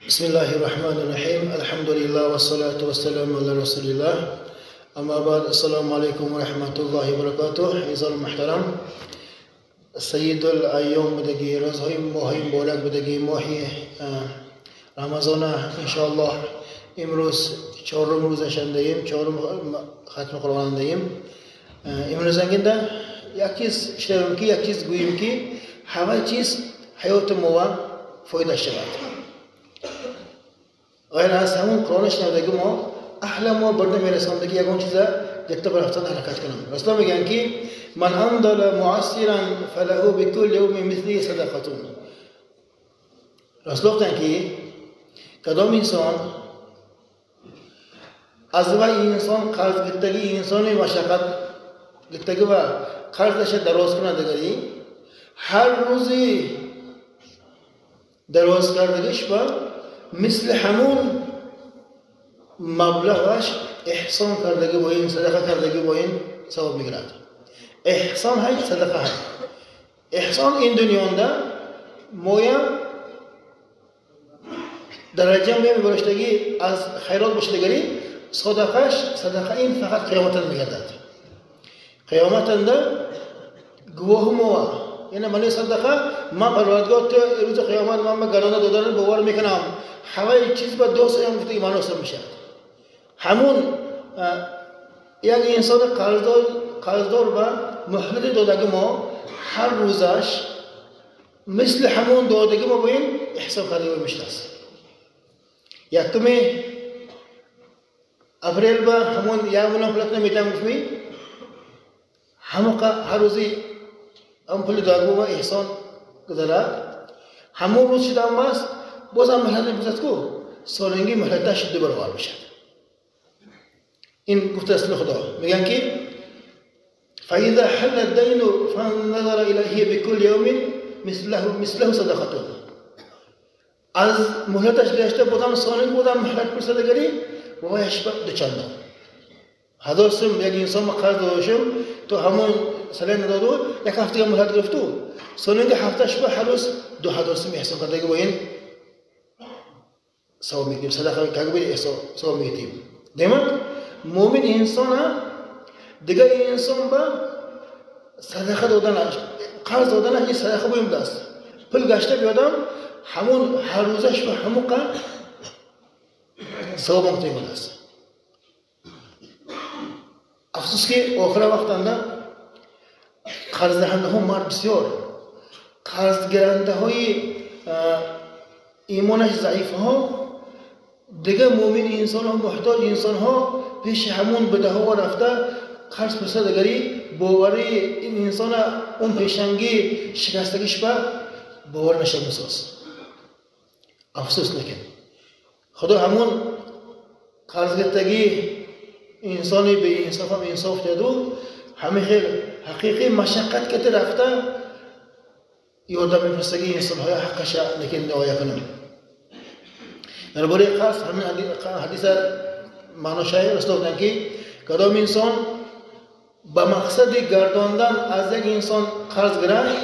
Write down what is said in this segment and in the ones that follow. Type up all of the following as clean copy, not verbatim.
بسم الله الرحمن الرحيم الحمد لله والصلاة والسلام على رسول الله أما بعد السلام عليكم ورحمة الله وبركاته عزیزان محترم سید الایام بدگی روزهای ماهی مبارک بدگی ماهی رمضان ان شاء الله امروز چهارم روزش اندیم چهارم ختم قرآن اندیم امروز انگنده یک چیز شنویم کی یک چیز گوییم کی همه چیز حیات ما فایده شود غیر از همون قرآن شنودگی ما احلام ما برده میرساندگی یگان چیزه جتا برفتن حرکت کنم رسول میگن که من انضل معسرا فله بكل يوم مثلی صدقتون رسول گفتن که کدام انسان از و انسان قرض گرفتگی انسان مشقت گرفتگی و قرضش دراز کنندگی هر روزی دراز کردگیش با مثل همون مبلغش احسان کردگی با این صدقه کردگی با این ثواب میگیرد احسان های صدقه های احسان این دنیانده مویا درجه میبرشتگی از خیرات باشدگی صدقه این فقط قیامت میگردد قیامت انده گواه موا یعنی منی صدقه ما پروردگار تو روز قیامت ما گرانه دادن باور میکنم همه چیز با دوست هم گفته ایمان وصل میشه همون یک انسان قرضدار با مهلت دادگی ما هر روزش مثل همون دادگی ما با این احساب کردگی میشه یکمی اپریل با همون یا منافلت نمیتونم گفتمی همون هر روزی هم پول دادگی ما احسان گذارد همون روز شده هم بس باز هم مهلت نمیزد کو سالنگی مهلتش دو برابر میشه این گفته اصل خدا میگن که فاذا حل الدين فنظر اليه بكل يوم مثله صدقته از مهلتش گشته بودم سالنگ بودم مهلت پرسدگری و یشبه دوچنده هزار سوم یک انسان قرض داشتم تو همون سال ندادو یک هفته مهلت گرفتو سالنگ هفتهش به هر روز 2000 سوم احسان کردگی با این ثواب میگیریم صدقه کردگی ثواب میگیریم دیمت مومن انسان دیگه انسان با صدقه دادنش قرض دادنش این صدقه بایم دست پول گشته بیادم همون هر روزش به همون قرض ثواب مقتیم دست افسوس که آخر وقت انده قرض دهنده ها مرد بسیار قرض گرنده های ایمانش ضعیف ها دیگه مومن انسان ها محتاج انسان ها پیش همون بده ها رفته قرض پرسدگری باوری این انسان اون پیشنگی شکستگیش به باور نشه مساس افسوس نکن خدا همون قرض گرفتگی انسانی به انصاف هم انصاف دادو همه خیلی حقیقی مشقت که رفته یادم میفرستگی انسان های حقش نکن دعایا کنم درباره قرض همین حدیث معناش رسول گفتن که کدام انسان به مقصد گرداندن از یک انسان قرض گرفت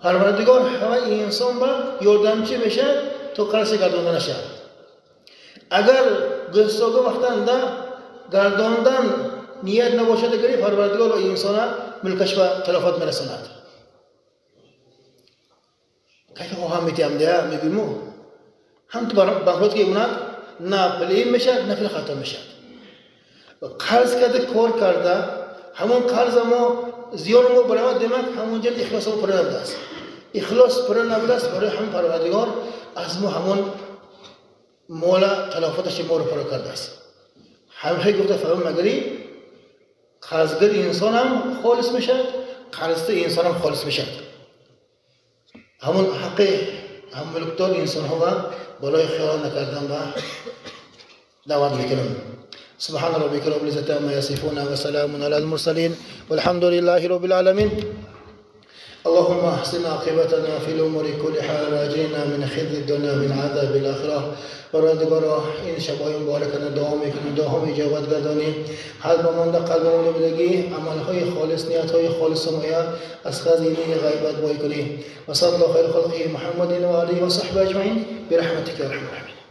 پروردگار همه انسان با یاردمچی میشه تو قرض گرداندن نشه اگر گستاگه وقتا گرداندن نیت نباشد گری پروردگار و انسان ملکش به تلافات میرساند که هم میتیم ده میگیم هم تو بانکروت که اونا نه پلیم میشد نه پل خطا میشد قرض کرده کار کرده همون قرض ما زیان ما برای دمک همون جن اخلاص ما پر نبوده است اخلاص پر نبوده است برای همون پروردگار از ما همون مولا تلافاتش ما رو پر کرده است همه گفته فهم مگری قرضگر انسان هم خالص میشد قرضته انسان هم خالص میشد همون حق هم ملکدار انسان ها برای خیال نکردن و دعوت میکنم سبحان ربك رب العزة عما يصفون وسلام على المرسلين والحمد لله رب العالمين اللهم احسن عاقبتنا في الامور كلها واجرنا من خزي الدنيا من عذاب الاخره پروردگارا این شبای مبارکانه دعا میکنیم دعا اجابت گردانی حال بمانده قلبمون بدگی عملهای خالص نیتهای خالص مایا از خزینه غیبت بای کنی و صلی الله خیر خلقه محمد و آله و صحبه اجمعین برحمتك يا ارحم الراحمين.